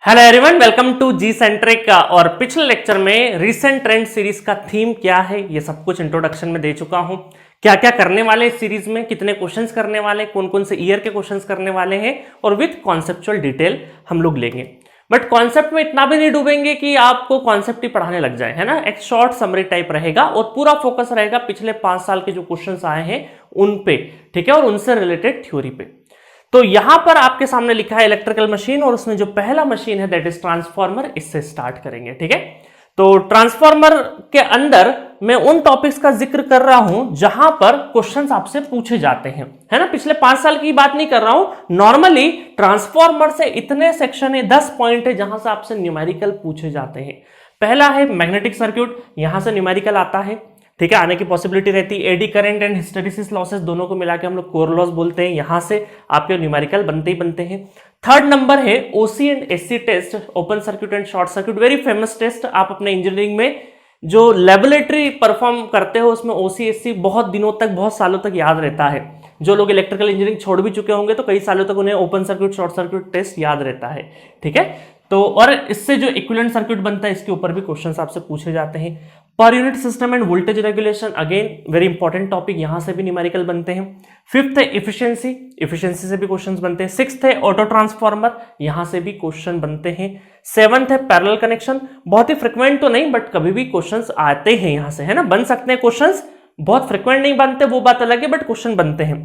Hello everyone, welcome to G centric. और पिछले lecture में रीसेंट ट्रेंड सीरीज का थीम क्या है ये सब कुछ इंट्रोडक्शन में दे चुका हूं। क्या क्या करने वाले इस सीरीज में, कितने क्वेश्चंस करने वाले, कौन कौन से ईयर के क्वेश्चंस करने वाले हैं और विथ कॉन्सेप्चुअल डिटेल हम लोग लेंगे। बट कॉन्सेप्ट में इतना भी नहीं डूबेंगे कि आपको कॉन्सेप्ट ही पढ़ाने लग जाए, है ना। एक शॉर्ट समरी टाइप रहेगा और पूरा फोकस रहेगा पिछले 5 साल के जो क्वेश्चंस आए हैं उन पे, ठीक है, और उनसे रिलेटेड थ्योरी पे। तो यहां पर आपके सामने लिखा है इलेक्ट्रिकल मशीन और उसमें जो पहला मशीन है दैट इज ट्रांसफॉर्मर। इससे स्टार्ट करेंगे, ठीक है। तो ट्रांसफॉर्मर के अंदर मैं उन टॉपिक्स का जिक्र कर रहा हूं जहां पर क्वेश्चंस आपसे पूछे जाते हैं, है ना। पिछले 5 साल की बात नहीं कर रहा हूं। नॉर्मली ट्रांसफॉर्मर से इतने सेक्शन है, 10 पॉइंट है जहां से आपसे न्यूमेरिकल पूछे जाते हैं। पहला है मैग्नेटिक सर्किट, यहां से न्यूमेरिकल आता है, ठीक है, आने की पॉसिबिलिटी रहती है। Eddy current and hysteresis losses दोनों को मिला के हम लोग कोर लॉस बोलते हैं, यहां से आपके न्यूमेरिकल बनते ही बनते हैं। थर्ड नंबर है OC and SC test, open circuit and short circuit, very famous test. आप अपने इंजीनियरिंग में जो लेबोरेटरी परफॉर्म करते हो उसमें ओसी एससी बहुत दिनों तक, बहुत सालों तक याद रहता है। जो लोग इलेक्ट्रिकल इंजीनियरिंग छोड़ भी चुके होंगे तो कई सालों तक उन्हें open circuit short circuit test याद रहता है, ठीक है। तो और इससे जो इक्विवेलेंट सर्किट बनता है इसके ऊपर भी क्वेश्चंस आपसे पूछे जाते हैं। Per unit system end voltage regulation, again very important topic, यहां से भी न्यूमेरिकल बनते हैं। फिफ्थ है इफिशिएंसी, इफिशिएंसी से भी क्वेश्चंस बनते हैं। सिक्स्थ है ऑटो ट्रांसफार्मर, यहां से भी क्वेश्चन बनते हैं। सेवंथ है पैरेलल कनेक्शन, बहुत ही फ्रिक्वेंट तो नहीं बट कभी भी क्वेश्चंस आते हैं यहां से, है ना, बन सकते हैं क्वेश्चंस, बहुत फ्रिक्वेंट नहीं बनते वो बात अलग है बट क्वेश्चन बनते हैं।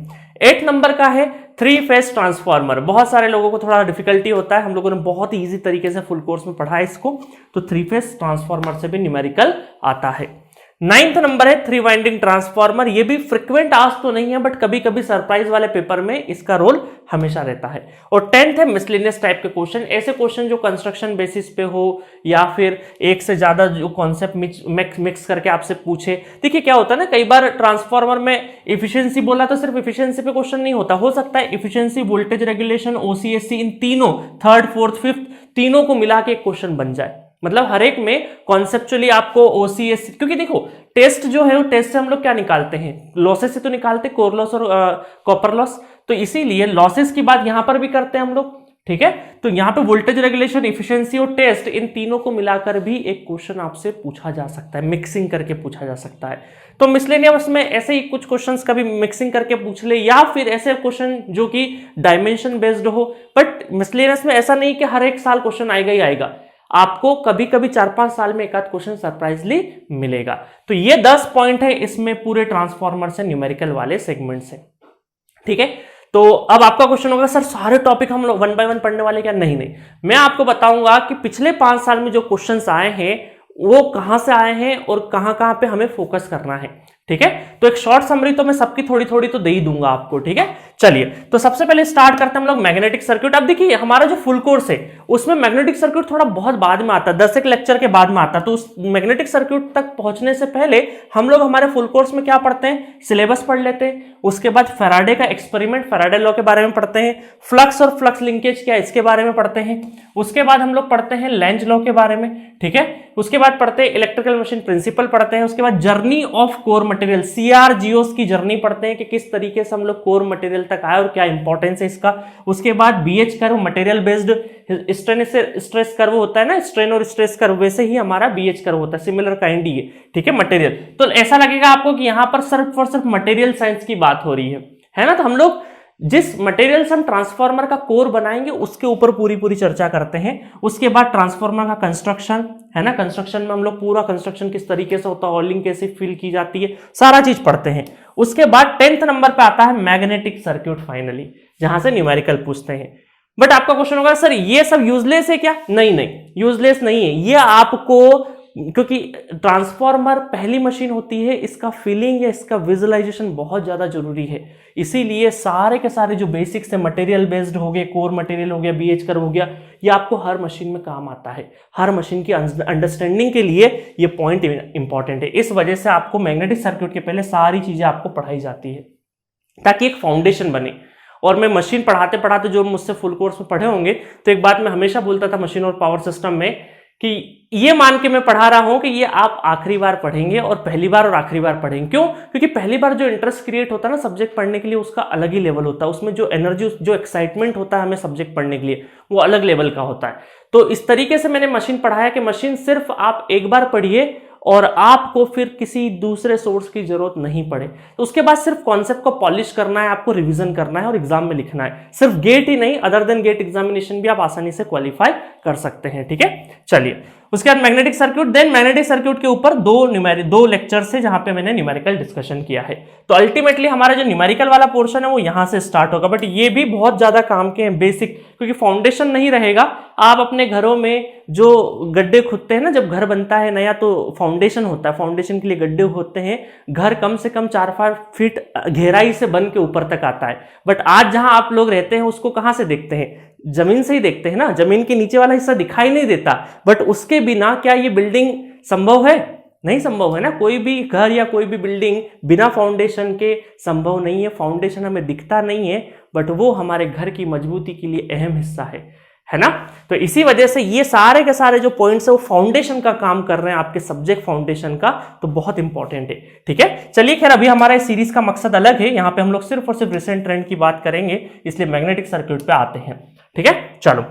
8 नंबर का है 3 फेज ट्रांसफार्मर, बहुत सारे लोगों को थोड़ा डिफिकल्टी होता है, हम लोगों ने बहुत ही इजी तरीके से फुल कोर्स में पढ़ा है इसको। तो 3 फेज ट्रांसफार्मर से भी न्यूमेरिकल आता है। 9th नंबर है 3 वाइंडिंग ट्रांसफार्मर, ये भी फ्रिक्वेंट आज तो नहीं है बट कभी कभी सरप्राइज वाले पेपर में इसका रोल हमेशा रहता है। और 10th है मिसलेनियस टाइप के क्वेश्चन, ऐसे क्वेश्चन जो कंस्ट्रक्शन बेसिस पे हो या फिर एक से ज्यादा जो कॉन्सेप्ट मिक्स करके आपसे पूछे। देखिए क्या होता है ना, कई बार ट्रांसफार्मर में इफिशियंसी बोला तो सिर्फ इफिशियंसी पे क्वेश्चन नहीं होता, हो सकता है इफिशियंसी, वोल्टेज रेगुलेशन, ओसीएससी, इन तीनों, थर्ड फोर्थ फिफ्थ तीनों को मिला के एक क्वेश्चन बन जाए। मतलब हर एक में कॉन्सेप्चुअली आपको ओसीएस, क्योंकि देखो टेस्ट जो है वो टेस्ट से हम लोग क्या निकालते हैं, लॉसेस से तो निकालते हैं, कोर लॉस और कॉपर लॉस, तो इसीलिए लॉसेस की बात यहां पर भी करते हैं हम लोग, ठीक है। तो यहां पे वोल्टेज रेगुलेशन, इफिशिएंसी और टेस्ट, इन तीनों को मिलाकर भी एक क्वेश्चन आपसे पूछा जा सकता है, मिक्सिंग करके पूछा जा सकता है। तो मिसलेनियस में ऐसे ही कुछ क्वेश्चंस कभी मिक्सिंग करके पूछ ले या फिर ऐसे क्वेश्चन जो कि डायमेंशन बेस्ड हो। बट मिसलेनियस में ऐसा नहीं कि हर एक साल क्वेश्चन आएगा ही आएगा, आपको कभी कभी 4-5 साल में एक आध क्वेश्चन सरप्राइजली मिलेगा। तो ये 10 पॉइंट है इसमें पूरे ट्रांसफार्मर से न्यूमेरिकल वाले सेगमेंट से, ठीक है। तो अब आपका क्वेश्चन होगा सर सारे टॉपिक हम लोग 1 बाय 1 पढ़ने वाले क्या? नहीं, मैं आपको बताऊंगा कि पिछले 5 साल में जो क्वेश्चंस आए हैं वो कहां से आए हैं और कहां कहां पे हमें फोकस करना है, ठीक है। तो एक शॉर्ट समरी तो मैं सबकी थोड़ी थोड़ी तो दे ही दूंगा आपको, ठीक है। चलिए तो सबसे पहले स्टार्ट करते हैं हम लोग मैग्नेटिक सर्किट। अब देखिए हमारा जो फुल कोर्स है उसमें मैग्नेटिक सर्किट थोड़ा बहुत बाद में आता है, 10 एक लेक्चर के बाद में आता है। तो उस मैग्नेटिक सर्किट तक पहुंचने से पहले हम लोग हमारे फुल कोर्स में क्या पढ़ते हैं, सिलेबस पढ़ लेते हैं। उसके बाद फैराडे का एक्सपेरिमेंट, फैराडे लॉ के बारे में पढ़ते हैं। फ्लक्स और फ्लक्स लिंकेज क्या है इसके बारे में पढ़ते हैं। उसके बाद हम लोग पढ़ते हैं लेंज लॉ के बारे में, ठीक है। उसके बाद पढ़ते हैं इलेक्ट्रिकल मशीन प्रिंसिपल पढ़ते हैं। उसके बाद जर्नी ऑफ कोर मटेरियल, सीआरजीओस की जर्नी पढ़ते हैं कि किस तरीके से हम लोग कोर मटेरियल तक आए और क्या इंपॉर्टेंस है इसका। उसके बाद BH curve, material based strain से स्ट्रेस कर्व होता है ना, स्ट्रेन और स्ट्रेस कर्व, वैसे ही हमारा बीएच कर्व होता है, सिमिलर काइंड ही है, ठीक है, मटेरियल। तो ऐसा लगेगा आपको कि यहां पर सिर्फ और सिर्फ मटेरियल साइंस की बात हो रही है ना। तो हम लोग जिस मटेरियल से हम ट्रांसफार्मर का कोर बनाएंगे उसके ऊपर पूरी चर्चा करते हैं। उसके बाद ट्रांसफार्मर का कंस्ट्रक्शन, है ना, कंस्ट्रक्शन में हम लोग पूरा कंस्ट्रक्शन किस तरीके से होता है, ऑयलिंग कैसे फिल की जाती है, सारा चीज पढ़ते हैं। उसके बाद 10th नंबर पे आता है मैग्नेटिक सर्किट फाइनली, जहां से न्यूमेरिकल पूछते हैं। बट आपका क्वेश्चन होगा सर ये सब यूजलेस है क्या? नहीं, यूजलेस नहीं है ये आपको, क्योंकि ट्रांसफार्मर पहली मशीन होती है, इसका फीलिंग या इसका विजुअलाइजेशन बहुत ज्यादा जरूरी है। इसीलिए सारे के सारे जो बेसिक्स है, मटेरियल बेस्ड हो गए, कोर मटेरियल हो गया, बीएच कर्व हो गया, ये आपको हर मशीन में काम आता है। हर मशीन की अंडरस्टैंडिंग के लिए ये पॉइंट इंपॉर्टेंट है। इस वजह से आपको मैग्नेटिक सर्किट के पहले सारी चीजें आपको पढ़ाई जाती है ताकि एक फाउंडेशन बने। और मैं मशीन पढ़ाते पढ़ाते जो मुझसे फुल कोर्स में पढ़े होंगे तो एक बात मैं हमेशा बोलता था मशीन और पावर सिस्टम में कि ये मान के मैं पढ़ा रहा हूं कि ये आप आखिरी बार पढ़ेंगे और पहली बार और आखिरी बार पढ़ेंगे। क्यों? क्योंकि पहली बार जो इंटरेस्ट क्रिएट होता है ना सब्जेक्ट पढ़ने के लिए, उसका अलग ही लेवल होता है, उसमें जो एनर्जी, जो एक्साइटमेंट होता है हमें सब्जेक्ट पढ़ने के लिए, वो अलग लेवल का होता है। तो इस तरीके से मैंने मशीन पढ़ाया कि मशीन सिर्फ आप एक बार पढ़िए और आपको फिर किसी दूसरे सोर्स की जरूरत नहीं पड़े। तो उसके बाद सिर्फ कॉन्सेप्ट को पॉलिश करना है, आपको रिवीजन करना है और एग्जाम में लिखना है। सिर्फ गेट ही नहीं, अदर देन गेट एग्जामिनेशन भी आप आसानी से क्वालिफाई कर सकते हैं। ठीक है, चलिए उसके बाद magnetic circuit. Then magnetic circuit के ऊपर दो लेक्चर से जहां पे मैंने न्यूमेरिकल डिस्कशन किया है। तो अल्टीमेटली हमारा जो न्यूमेरिकल वाला पोर्शन है वो यहां से स्टार्ट होगा, बट ये भी बहुत ज्यादा काम के हैं, बेसिक, क्योंकि फाउंडेशन नहीं रहेगा। आप अपने घरों में जो गड्ढे खुदते हैं ना, जब घर बनता है नया तो फाउंडेशन होता है, फाउंडेशन के लिए गड्ढे होते हैं। घर कम से कम 4-5 फीट गहराई से बन के ऊपर तक आता है, बट आज जहां आप लोग रहते हैं उसको कहां से देखते हैं? जमीन से ही देखते हैं ना, जमीन के नीचे वाला हिस्सा दिखाई नहीं देता। बट उसके बिना क्या ये बिल्डिंग संभव है? नहीं संभव है ना। कोई भी घर या कोई भी बिल्डिंग बिना फाउंडेशन के संभव नहीं है। फाउंडेशन हमें दिखता नहीं है, बट वो हमारे घर की मजबूती के लिए अहम हिस्सा है ना। तो इसी वजह से ये सारे के सारे जो पॉइंट्स है वो फाउंडेशन का काम कर रहे हैं, आपके सब्जेक्ट फाउंडेशन का, तो बहुत इंपॉर्टेंट है। ठीक है, चलिए खैर अभी हमारा इस सीरीज का मकसद अलग है, यहाँ पे हम लोग सिर्फ और सिर्फ रिसेंट ट्रेंड की बात करेंगे, इसलिए मैग्नेटिक सर्क्यूट पे आते हैं। ठीक है, चलो।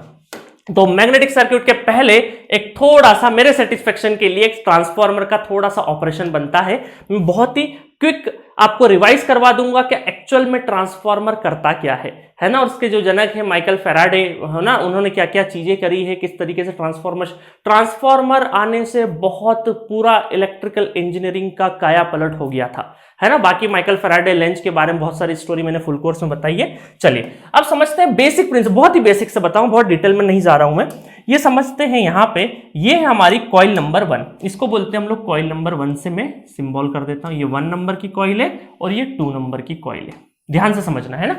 तो मैग्नेटिक सर्क्यूट के पहले एक थोड़ा सा मेरे सेटिस्फेक्शन के लिए एक ट्रांसफार्मर का थोड़ा सा ऑपरेशन बनता है। मैं बहुत ही क्विक आपको रिवाइज करवा दूंगा कि एक्चुअल में ट्रांसफार्मर करता क्या है ना। और उसके जो जनक है माइकल फैराडे, है ना, उन्होंने क्या क्या चीजें करी है, किस तरीके से ट्रांसफार्मर आने से बहुत पूरा इलेक्ट्रिकल इंजीनियरिंग का काया पलट हो गया था, है ना। बाकी माइकल फैराडे, लेंज के बारे में बहुत सारी स्टोरी मैंने फुल कोर्स में बताई है। चलिए अब समझते हैं बेसिक प्रिंसिपल, बहुत ही बेसिक से बताऊं, बहुत डिटेल में नहीं जा रहा हूं मैं। ये समझते हैं यहाँ पे, ये है हमारी कॉइल नंबर 1, इसको बोलते हैं हम लोग कॉइल नंबर 1 से मैं सिंबल कर देता हूं। ये 1 नंबर की कॉइल है और ये 2 नंबर की कॉइल है। ध्यान से समझना है ना,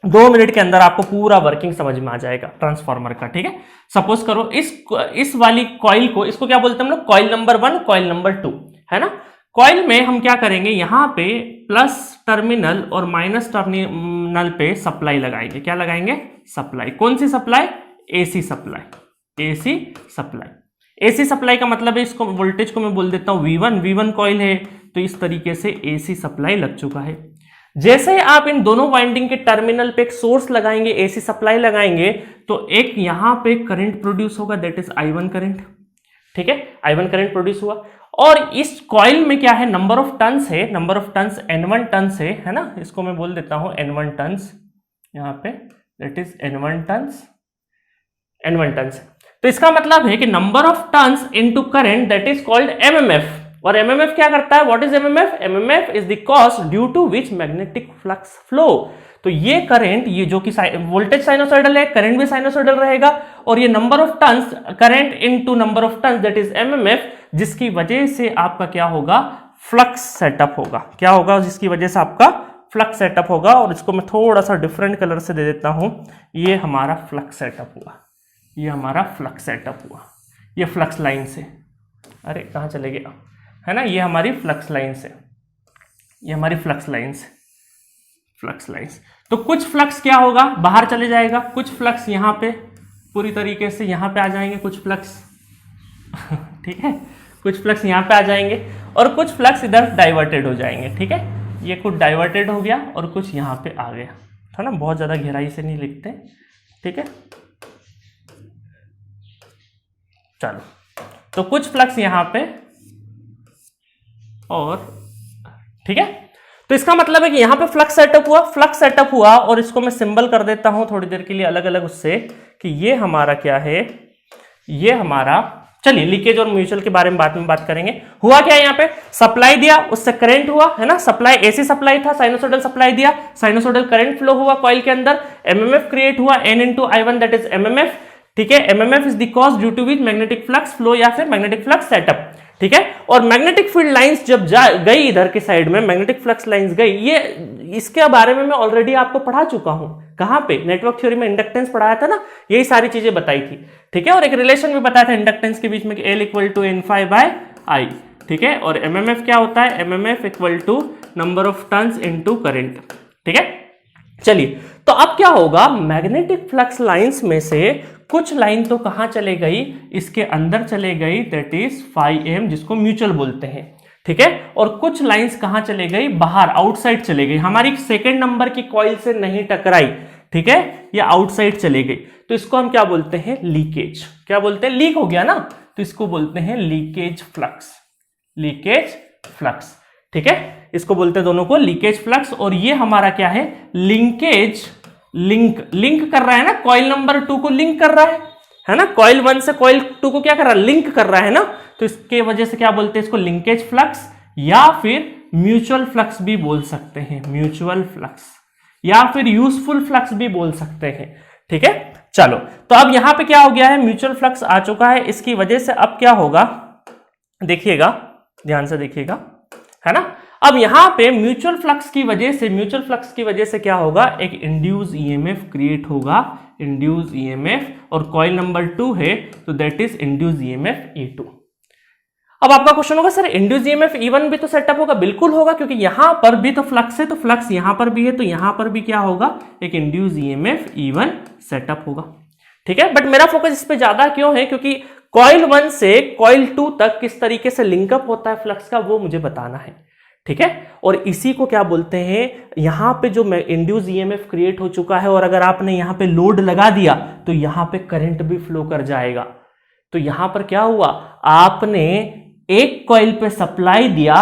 2 मिनट के अंदर आपको पूरा वर्किंग समझ में आ जाएगा ट्रांसफार्मर का। ठीक है, सपोज करो इस वाली कॉइल को, इसको क्या बोलते हैं हम लोग? कॉइल नंबर 1, कॉइल नंबर 2, है ना। कॉइल में हम क्या करेंगे, यहां पे प्लस टर्मिनल और माइनस टर्मिनल पे सप्लाई लगाएंगे। क्या लगाएंगे? सप्लाई। कौन सी supply? AC supply. AC supply. AC supply का मतलब है, इसको वोल्टेज को मैं बोल देता हूं V1 कॉइल है, तो इस तरीके से एसी सप्लाई लग चुका है। जैसे ही आप इन दोनों वाइंडिंग के टर्मिनल पे एक सोर्स लगाएंगे, एसी सप्लाई लगाएंगे, तो एक यहां पे करंट प्रोड्यूस होगा, दैट इज I1 करंट। ठीक है, I1 करंट प्रोड्यूस हुआ। और इस कॉइल में क्या है? नंबर ऑफ टर्न्स है, number of turns N1 turns है ना। इसको मैं बोल देता हूं N1 टर्न्स, यहां पे that is N1 turns, N1 turns. तो इसका मतलब है कि number of turns into current, that is called MMF। और MMF क्या करता है? What is MMF? MMF is the cost due to which magnetic flux flow. तो ये करंट, ये जो कि वोल्टेज साइनोसॉइडल है, करंट भी साइनोसॉइडल रहेगा, और ये number of turns, current into number of turns, that is MMF, जिसकी वजह से आपका क्या होगा? फ्लक्स सेटअप होगा। क्या होगा? जिसकी वजह से आपका फ्लक्स सेटअप होगा। और इसको मैं थोड़ा सा डिफरेंट कलर से दे देता हूं, ये हमारा फ्लक्स सेटअप हुआ, ये हमारा फ्लक्स सेटअप हुआ, ये फ्लक्स लाइन से, अरे कहाँ चले गया, है ना, ये हमारी फ्लक्स लाइन से, ये हमारी फ्लक्स लाइन से, फ्लक्स लाइन्स। तो कुछ फ्लक्स क्या होगा? बाहर चले जाएगा, कुछ फ्लक्स यहाँ पे पूरी तरीके से यहाँ पे आ जाएंगे, कुछ फ्लक्स ठीक है, कुछ फ्लक्स यहाँ पे आ जाएंगे और कुछ फ्लक्स इधर डाइवर्टेड हो जाएंगे। ठीक है, ये कुछ डाइवर्टेड हो गया और कुछ यहाँ पे आ गया, है ना। बहुत ज्यादा गहराई से नहीं लिखते, ठीक है। चलो, तो कुछ फ्लक्स यहाँ पे और, ठीक है। तो इसका मतलब है कि यहां पे फ्लक्स सेटअप हुआ और इसको मैं सिंबल कर देता हूं थोड़ी देर के लिए अलग अलग उससे, कि ये हमारा क्या है, ये हमारा, चलिए लीकेज और म्यूचुअल के बारे में बात करेंगे। हुआ क्या? यहाँ पे सप्लाई दिया, उससे करंट हुआ, है ना। सप्लाई एसी सप्लाई था, साइनोसॉइडल सप्लाई दिया, साइनोसॉइडल करंट फ्लो हुआ कॉइल के अंदर, MMF क्रिएट हुआ, N into I1 that is MMF। ठीक है, MMF is the cause due to which magnetic flux flow या फिर मैग्नेटिक फ्लक्स सेटअप। ठीक है, और मैग्नेटिक फील्ड लाइंस जब गई इधर के साइड में, मैग्नेटिक फ्लक्स लाइंस गई, ये इसके बारे में मैं ऑलरेडी आपको पढ़ा चुका हूं। कहां पे? नेटवर्क थ्योरी में इंडक्टेंस पढ़ाया था ना, यही सारी चीजें बताई थी। ठीक है, और एक रिलेशन भी बताया था इंडक्टेंस के बीच में, L इक्वल टू N∅/I। ठीक है, और MMF क्या होता है? MMF equal to number of turns into current. ठीक है, चलिए, तो अब क्या होगा? मैग्नेटिक फ्लक्स लाइंस में से कुछ लाइन तो कहां चले गई, इसके अंदर चले गई, दैट इज φm जिसको म्यूचुअल बोलते हैं, ठीक है। और कुछ लाइंस कहां चले गई, बाहर आउटसाइड चले गई, हमारी सेकंड नंबर की कॉइल से नहीं टकराई, ठीक है, ये आउटसाइड चले गई, तो इसको हम क्या बोलते हैं, लीकेज। क्या बोलते हैं, लीक हो गया ना, तो इसको बोलते हैं लीकेज फ्लक्स, लीकेज फ्लक्स, ठीक है, इसको बोलते हैं दोनों को लीकेज फ्लक्स। और ये हमारा क्या है, लिंकेज, लिंक कर रहा है ना, कॉइल नंबर 2 को लिंक कर रहा है ना, कॉइल 1 से कॉइल 2 को क्या कर रहा है, लिंक कर रहा है ना, तो इसके वजह से क्या बोलते हैं इसको, लिंकेज फ्लक्स, या फिर म्यूचुअल फ्लक्स भी बोल सकते हैं, म्यूचुअल फ्लक्स, या फिर यूजफुल फ्लक्स भी बोल सकते हैं, ठीक है। चलो, तो अब यहां पे क्या हो गया है, म्यूचुअल फ्लक्स आ चुका है, इसकी वजह से अब क्या होगा, देखिएगा, ध्यान से देखिएगा, है ना। अब यहां पे म्यूचुअल फ्लक्स की वजह से क्या होगा, एक इंड्यूस ईएमएफ क्रिएट होगा, इंड्यूस ईएमएफ, और कॉइल नंबर 2 है तो that is induce EMF E2। अब आपका क्वेश्चन होगा, सर इंड्यूस ईएमएफ E1 भी तो सेटअप होगा, बिल्कुल होगा, क्योंकि यहां पर भी तो फ्लक्स है, तो फ्लक्स यहां पर भी है, तो यहां पर भी क्या होगा, एक इंड्यूस ईएमएफ E1 सेटअप होगा, ठीक है। बट मेरा फोकस इस पे ज्यादा क्यों है, क्योंकि कॉइल 1 से कॉइल 2 तक किस तरीके से लिंकअप होता है फ्लक्स का, वो मुझे बताना है, ठीक है। और इसी को क्या बोलते हैं, यहां पे जो इंड्यूस ईएमएफ क्रिएट हो चुका है, और अगर आपने यहां पे लोड लगा दिया तो यहां पे करंट भी फ्लो कर जाएगा। तो यहां पर क्या हुआ, आपने एक कॉइल पे सप्लाई दिया,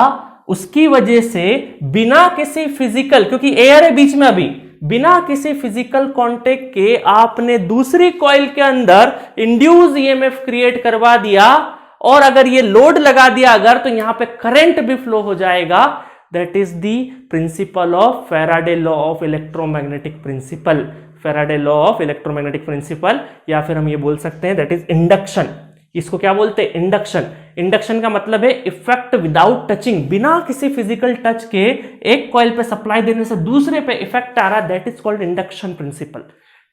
उसकी वजह से बिना किसी फिजिकल, क्योंकि एयर है बीच में अभी, बिना किसी फिजिकल कांटेक्ट के आपने दूसरी कॉइल के अंदर इंड्यूस ईएमएफ क्रिएट करवा दिया, और अगर ये लोड लगा दिया अगर, तो यहां पे करंट भी फ्लो हो जाएगा। That is the principle of Faraday law of electromagnetic principle, Faraday law of electromagnetic principle, या फिर हम ये बोल सकते हैं दैट इज इंडक्शन। इसको क्या बोलते हैं, इंडक्शन। इंडक्शन का मतलब है इफेक्ट विदाउट टचिंग, बिना किसी फिजिकल टच के एक कॉइल पे सप्लाई देने से दूसरे पे इफेक्ट आ रहा, that is called induction principal,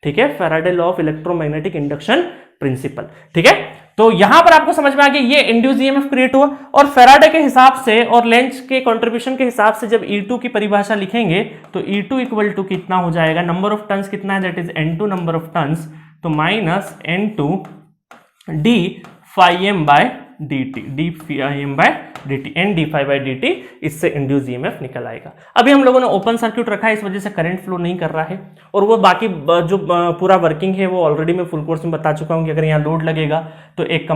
ठीक है, Faraday law of electromagnetic induction principal, ठीक है। तो यहां पर आपको समझ में आ गया, ये इंड्यूस ईएमएफ क्रिएट हुआ, और फैराडे के हिसाब से और लेंज के कंट्रीब्यूशन के हिसाब से जब E2 की परिभाषा लिखेंगे तो E2 इक्वल टू कितना हो जाएगा, नंबर ऑफ टन्स कितना है, that is N2 number of turns, तो minus N2 d φm by dt, d φm by dt, n d phi by dt, इससे इंड्यूस ईएमएफ निकल आएगा। अभी हम लोगों ने ओपन सर्किट रखा है, इस वजह से करंट फ्लो नहीं कर रहा है, और वो बाकी जो पूरा वर्किंग है वो ऑलरेडी मैं फुल कोर्स में बता चुका हूं कि अगर यहाँ लोड लगेगा तो एक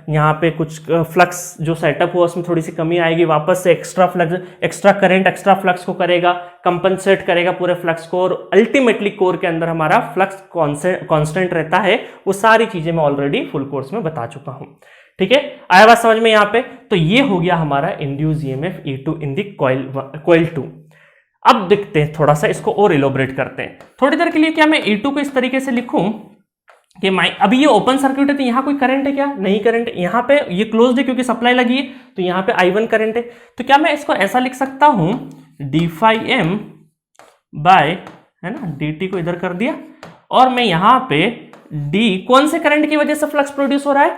यहाँ पे कुछ फ्लक्स जो सेटअप हुआ उसमें थोड़ी सी कमी आएगी, वापस से extra flux, extra current extra flux को करेगा, कंपनसेट करेगा पूरे फ्लक्स को, और अल्टीमेटली कोर के अंदर हमारा फ्लक्स कॉन्स्टेंट रहता है। वो सारी चीजें मैं ऑलरेडी फुल कोर्स में बता चुका हूं, ठीक है, आया बात समझ में यहां पे। तो ये हो गया हमारा induce EMF E2 in the coil 2। अब देखते हैं, थोड़ा सा इसको और इलोबरेट करते हैं थोड़ी देर के लिए। क्या मैं E2 को इस तरीके से लिखूं कि अभी ये ओपन सर्किट है, तो यहां कोई करंट है क्या, नहीं करंट, यहां पे ये क्लोज्ड है क्योंकि सप्लाई लगी है, तो यहां पे I1 करंट है। तो क्या मैं इसको ऐसा लिख सकता हूं, d φm बाय, है ना, dt को इधर कर दिया, और मैं यहां पे d कौन से करंट की वजह से फ्लक्स प्रोड्यूस हो रहा है,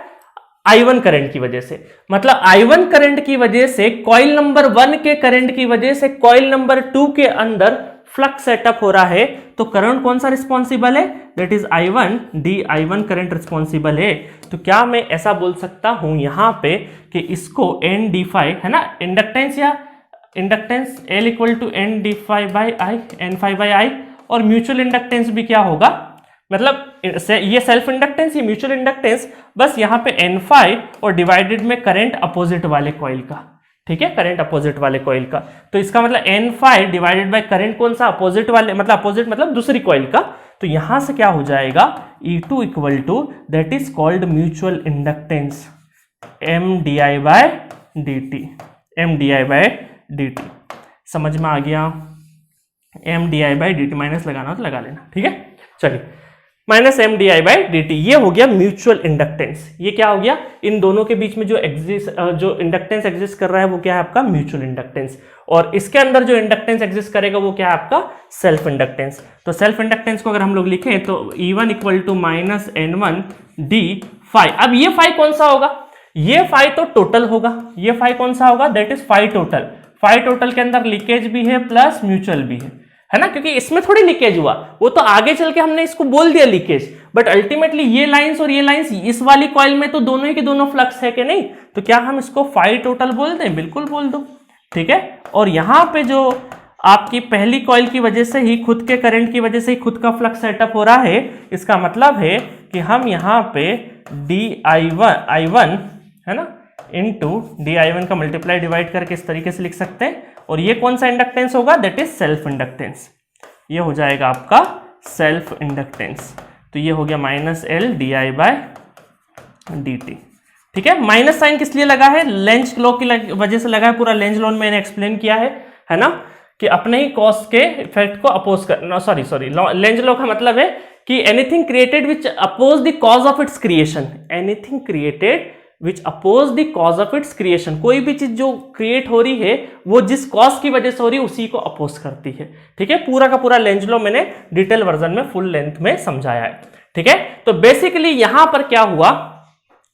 I1 करंट की वजह से, मतलब I1 करंट की वजह से कॉइल नंबर 1 के करंट की वजह से कॉइल नंबर 2 के अंदर फ्लक्स सेटअप हो रहा है, तो करंट कौन सा रिस्पॉन्सिबल है, that is I1, d I1 current responsible है। तो क्या मैं ऐसा बोल सकता हूं यहां पे कि इसको n d phi, है ना, इंडक्टेंस या inductance L equal to n d phi by I, n phi by I, और म्यूचुअल इंडक्टेंस भी क्या होगा, मतलब ये सेल्फ इंडक्टेंस, ये म्यूचुअल इंडक्टेंस, बस यहाँ पे n phi और डिवाइडेड में करंट अपोजिट वाले कॉइल का, ठीक है, करंट अपोजिट वाले कॉइल का। तो इसका मतलब n phi divided by current कौन सा, अपोजिट वाले, मतलब अपोजिट मतलब दूसरी कॉइल का। तो यहां से क्या हो जाएगा, E2 equal to that is called mutual inductance MDI by dt, MDI by dt, समझ में आ गया, MDI बाय dt, माइनस लगाना तो लगा लेना, ठीक है। चलिए, माइनस MDI बाय dt, ये हो गया म्यूचुअल इंडक्टेंस। ये क्या हो गया, इन दोनों के बीच में जो इंडक्टेंस एग्जिस्ट कर रहा है वो क्या है आपका म्यूचुअल इंडक्टेंस, और इसके अंदर जो इंडक्टेंस एग्जिस्ट करेगा वो क्या है आपका सेल्फ इंडक्टेंस। तो सेल्फ इंडक्टेंस को अगर हम लोग लिखें तो E1 equal to minus N1 d phi। अब ये phi कौन सा होगा, ये phi तो टोटल होगा, ये phi कौन सा होगा, that is phi total. phi total के अंदर लीकेज भी है प्लस म्यूचुअल भी है ना, क्योंकि इसमें थोड़ी लीकेज हुआ, वो तो आगे चल के हमने इसको बोल दिया लीकेज, बट अल्टीमेटली ये लाइंस और ये लाइंस इस वाली कॉइल में तो दोनों ही के दोनों फ्लक्स है कि नहीं, तो क्या हम इसको फाई टोटल बोल दें? बिल्कुल बोल दो, ठीक है। और यहां पे जो आपकी पहली कॉइल की वजह से ही, खुद के करंट की वजह से ही खुद का फ्लक्स सेटअप हो रहा है, इसका मतलब है कि हम यहां पे di1 है ना इनटू di1 का मल्टीप्लाई डिवाइड करके इस तरीके से लिख सकते हैं। और ये कौन सा इंडक्टेंस होगा? That is self inductance. ये हो जाएगा आपका सेल्फ इंडक्टेंस। तो ये हो गया -L di/dt, ठीक है। माइनस साइन किस लिए लगा है? लेंज लॉ की वजह से लगा है। पूरा लेंज लॉ मैंने एक्सप्लेन किया है ना, कि अपने ही कॉज के इफेक्ट को अपोज करना। सॉरी लेंज लॉ का मतलब है कि anything created which oppose the cause of its creation, anything created which oppose the cause of its creation, कोई भी चीज जो क्रिएट हो रही है वो जिस कॉज की वजह से हो रही है उसी को अपोज करती है, ठीक है। पूरा का पूरा लेंज लॉ मैंने डिटेल वर्जन में फुल लेंथ में समझाया है, ठीक है। तो बेसिकली यहां पर क्या हुआ,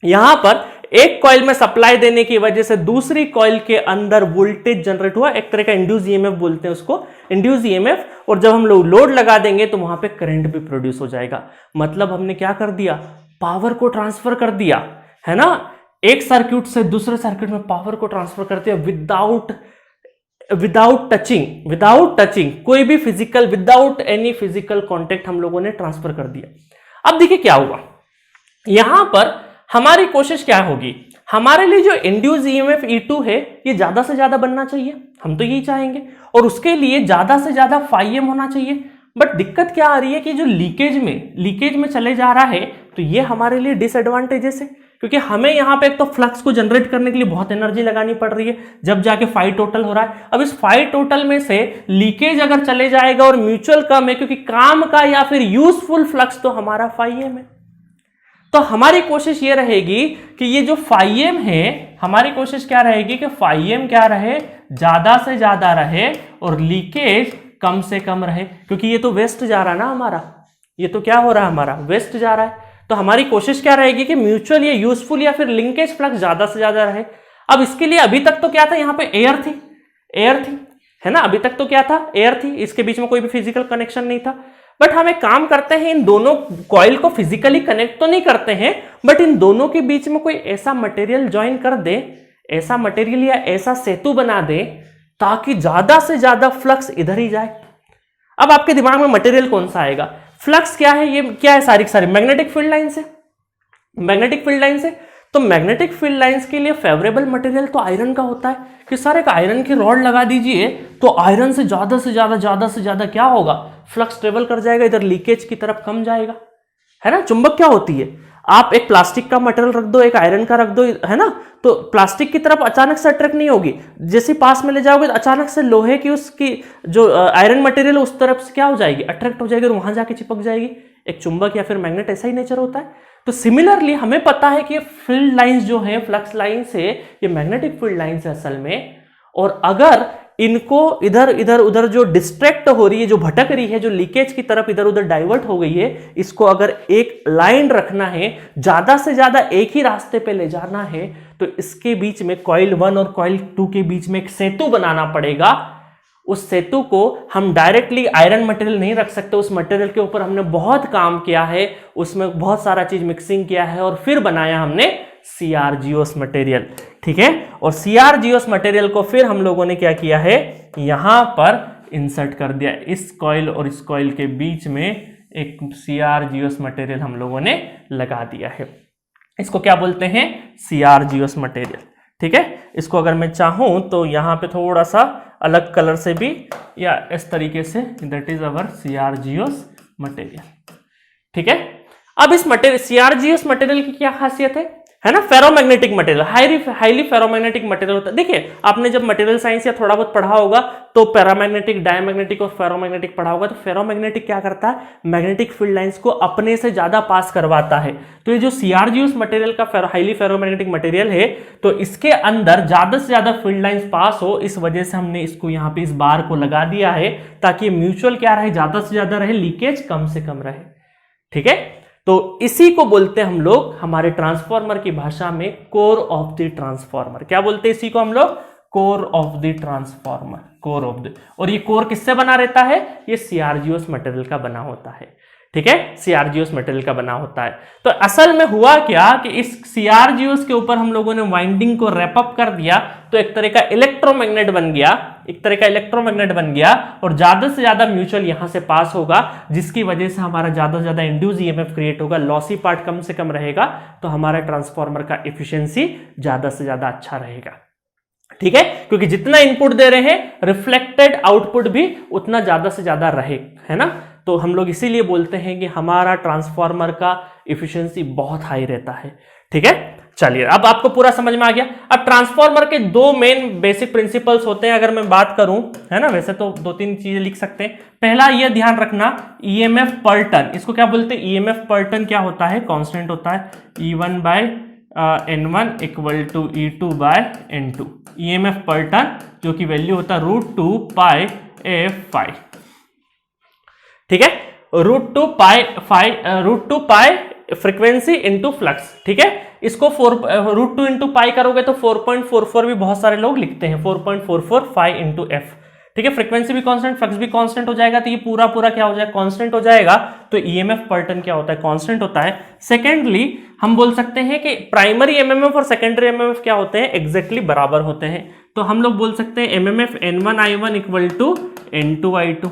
यहां पर एक कॉइल में सप्लाई देने की वजह से दूसरी कॉइल के अंदर वोल्टेज जनरेट हुआ, एक तरह का इंड्यूस ईएमएफ बोलते हैं उसको, इंड्यूस ईएमएफ। और जब हम लोग लोड लगा देंगे तो वहां पे करंट भी प्रोड्यूस हो जाएगा। मतलब हमने क्या कर दिया? पावर को ट्रांसफर कर दिया, है ना। एक सर्किट से दूसरे सर्किट में पावर को ट्रांसफर करते हैं विदाउट टचिंग, कोई भी physical, without any physical contact हम लोगों ने ट्रांसफर कर दिया। अब देखिए क्या हुआ, यहां पर हमारी कोशिश क्या होगी, हमारे लिए जो इंड्यूस ईएमएफ E2 है ये ज्यादा से ज्यादा बनना चाहिए, हम तो यही चाहेंगे, और उसके लिए ज्यादा से ज्यादा φm होना चाहिए। बट दिक्कत क्या आ रही है कि जो लीकेज में चले जा रहा है, तो ये हमारे लिए डिसएडवांटेजेस है, क्योंकि हमें यहां पे एक तो फ्लक्स को जनरेट करने के लिए बहुत एनर्जी लगानी पड़ रही है, जब जाके फाई टोटल हो रहा है। अब इस फाई टोटल में से लीकेज अगर चले जाएगा और म्यूचुअल कम है, क्योंकि काम का या फिर यूजफुल फ्लक्स तो हमारा φm है, तो हमारी कोशिश ये रहेगी कि ये जो φm है, हमारी कोशिश क्या रहेगी कि φm क्या रहे, ज्यादा से ज्यादा रहे और लीकेज कम से कम रहे, क्योंकि ये तो वेस्ट जा रहा है ना हमारा, ये तो क्या हो रहा है हमारा, वेस्ट जा रहा है। तो हमारी कोशिश क्या रहेगी कि म्यूचुअल या यूजफुल या फिर लिंकेज फ्लक्स ज्यादा से ज्यादा रहे। अब इसके लिए अभी तक तो क्या था, यहाँ पे एयर थी, है ना, अभी तक तो क्या था, एयर थी, इसके बीच में कोई भी फिजिकल कनेक्शन नहीं था। बट हम एक काम करते हैं, इन दोनों कॉइल को फिजिकली कनेक्ट तो नहीं करते हैं, बट इन दोनों के बीच में कोई ऐसा मटेरियल ज्वाइन कर दे, ऐसा मटेरियल या ऐसा सेतु बना दे ताकि ज्यादा से ज्यादा फ्लक्स इधर ही जाए। अब आपके दिमाग में मटेरियल कौन सा आएगा? फ्लक्स क्या है, ये क्या है, सारी सारी मैग्नेटिक फील्ड लाइन से, मैग्नेटिक फील्ड लाइन से। तो मैग्नेटिक फील्ड लाइंस के लिए फेवरेबल मटेरियल तो आयरन का होता है कि सर एक आयरन की रॉड लगा दीजिए तो आयरन से ज्यादा क्या होगा, फ्लक्स ट्रेवल कर जाएगा, इधर लीकेज की तरफ कम जाएगा, है ना। चुंबक क्या होती है, आप एक प्लास्टिक का मटेरियल रख दो, एक आयरन का रख दो, है ना, तो प्लास्टिक की तरफ अचानक से अट्रैक्ट नहीं होगी, जैसे पास में ले जाओगे तो अचानक से लोहे की उसकी जो आयरन मटेरियल उस तरफ से क्या हो जाएगी, अट्रैक्ट हो जाएगी और वहां जाके चिपक जाएगी। एक चुंबक या फिर मैग्नेट ऐसा ही नेचर होता है। तो सिमिलरली हमें पता है कि फील्ड लाइंस जो है, फ्लक्स लाइंस है, ये मैग्नेटिक फील्ड लाइंस है असल में। और अगर इनको इधर इधर उधर जो डिस्ट्रैक्ट हो रही है, जो भटक रही है, जो लीकेज की तरफ इधर उधर डाइवर्ट हो गई है, इसको अगर एक लाइन रखना है, ज्यादा से ज्यादा एक ही रास्ते पे ले जाना है, तो इसके बीच में कॉइल 1 और कॉइल 2 के बीच में एक सेतु बनाना पड़ेगा। उस सेतु को हम डायरेक्टली आयरन मटेरियल नहीं रख सकते, उस मटेरियल के ऊपर हमने बहुत काम किया है, उसमें बहुत सारा चीज मिक्सिंग किया है और फिर बनाया हमने CrGeos मटेरियल, ठीक है। और CrGeos मटेरियल को फिर हम लोगों ने क्या किया है, यहां पर इंसर्ट कर दिया, इस कॉइल और इस कॉइल के बीच में एक CrGeos मटेरियल हम लोगों ने लगा दिया है। इसको क्या बोलते हैं, CrGeos मटेरियल, ठीक है। इसको अगर मैं चाहूं तो यहां पे थोड़ा सा अलग कलर से भी, या इस तरीके से, that is our CrGeos material, ठीक है। अब इस मटेरियल CrGeos मटेरियल की क्या खासियत है ना, ferromagnetic material, highly ferromagnetic material होता है। देखिए आपने जब मटेरियल साइंस या थोड़ा बहुत पढ़ा होगा तो पैरामैग्नेटिक, डायमैग्नेटिक और फेरोमैग्नेटिक पढ़ा होगा। तो फेरोमैग्नेटिक क्या करता है, मैग्नेटिक फील्ड लाइंस को अपने से ज्यादा पास करवाता है। तो ये जो CrGeos मटेरियल का हाईली फेरोमैग्नेटिक मटेरियल है, तो इसके अंदर ज्यादा से ज्यादा फील्ड लाइंस पास हो, इस वजह से हमने इसको यहाँ पे इस बार को लगा दिया है ताकि म्यूचुअल क्या रहे, ज्यादा से ज्यादा रहे, लीकेज कम से कम रहे, ठीक है। तो इसी को बोलते हैं हम लोग हमारे ट्रांसफार्मर की भाषा में कोर ऑफ द ट्रांसफार्मर। क्या बोलते हैं इसी को हम लोग, core of the transformer, core of the. और ये कोर किससे बना रहता है, ये CrGeos मटेरियल का बना होता है, ठीक है, CRGOs मेटल का बना होता है। तो असल में हुआ क्या कि इस CRGOs के ऊपर हम लोगों ने वाइंडिंग को रैप अप कर दिया, तो एक तरह का इलेक्ट्रोमैग्नेट बन गया, और ज्यादा से ज्यादा म्यूचुअल यहां से पास होगा, जिसकी वजह से हमारा ज्यादा से ज्यादा इंड्यूस EMF क्रिएट होगा, लॉसी पार्ट कम से कम रहेगा, तो हमारा ट्रांसफॉर्मर का एफिशिएंसी ज्यादा से ज्यादा अच्छा रहेगा। ठीक है, क्योंकि जितना इनपुट दे रहे हैं रिफ्लेक्टेड आउटपुट भी उतना ज्यादा से ज्यादा रहे, है ना। तो हम लोग इसीलिए बोलते हैं कि हमारा ट्रांसफार्मर का एफिशिएंसी बहुत हाई रहता है। ठीक है, चलिए अब आपको पूरा समझ में आ गया। अब ट्रांसफार्मर के दो मेन बेसिक प्रिंसिपल्स होते हैं, अगर मैं बात करूं, है ना, वैसे तो दो तीन चीजें लिख सकते हैं। पहला ये ध्यान रखना, EMF पर टर्न, इसको क्या बोलते हैं, EMF पर टर्न क्या होता है, कांस्टेंट होता है E1 बाय N1 इक्वल टू E2 बाय N2, EMF पर टर्न जो कि वैल्यू होता है √2 पाई F5। ठीक है, √2 पाई फ्रीक्वेंसी इंटू फ्लक्स। ठीक है, इसको √2 इंटू पाई करोगे तो 4.44 भी बहुत सारे लोग लिखते हैं, 4.44 फाई इंटू एफ। ठीक है, फ्रीक्वेंसी भी कांस्टेंट, फ्लक्स भी कांस्टेंट हो जाएगा, तो ये पूरा क्या हो जाएगा, कांस्टेंट हो जाएगा। तो EMF पर टर्न क्या होता है, कांस्टेंट होता है। सेकेंडली हम बोल सकते हैं कि प्राइमरी MMF और सेकेंडरी MMF क्या होते हैं, एग्जैक्टली बराबर होते हैं। तो हम लोग बोल सकते हैं MMF N1I1 equal to N2I2।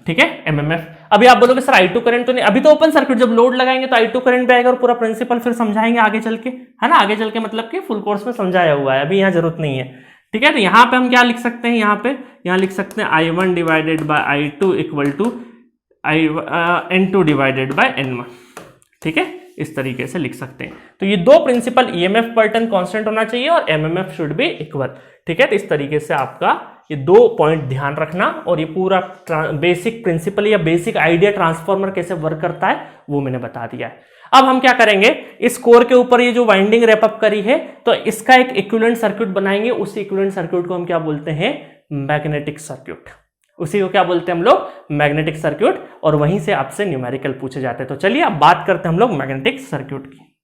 ठीक है, MMF। अभी आप बोलोगे सर I2 करंट तो नहीं, अभी तो ओपन सर्किट, जब लोड लगाएंगे तो I2 करंट भी आएगा, और पूरा प्रिंसिपल फिर समझाएंगे आगे चल के, है ना, आगे चल के मतलब कि फुल कोर्स में समझाया हुआ है, अभी यहाँ जरूरत नहीं है। ठीक है, तो यहाँ पे हम क्या लिख सकते हैं, यहाँ लिख सकते हैं I1 divided by I2 equal to N2 divided by N1। ठीक है, इस तरीके से लिख सकते हैं। तो ये दो प्रिंसिपल, EMF पर टर्न कांस्टेंट होना चाहिए और MMF शुड बी इक्वल। ठीक है, तो इस तरीके से आपका ये दो पॉइंट ध्यान रखना, और ये पूरा बेसिक प्रिंसिपल या बेसिक आइडिया ट्रांसफार्मर कैसे वर्क करता है वो मैंने बता दिया है। अब हम क्या करेंगे, इस कोर के ऊपर ये जो वाइंडिंग रैप अप करी है, तो इसका एक इक्विवेलेंट सर्किट बनाएंगे। उस इक्विवेलेंट सर्किट को हम क्या बोलते हैं, मैग्नेटिक सर्किट। उसी को क्या बोलते हैं हम लोग, मैग्नेटिक सर्किट, और वहीं से आपसे न्यूमेरिकल पूछे जाते हैं। तो चलिए अब बात करते हैं हम लोग मैग्नेटिक सर्किट की।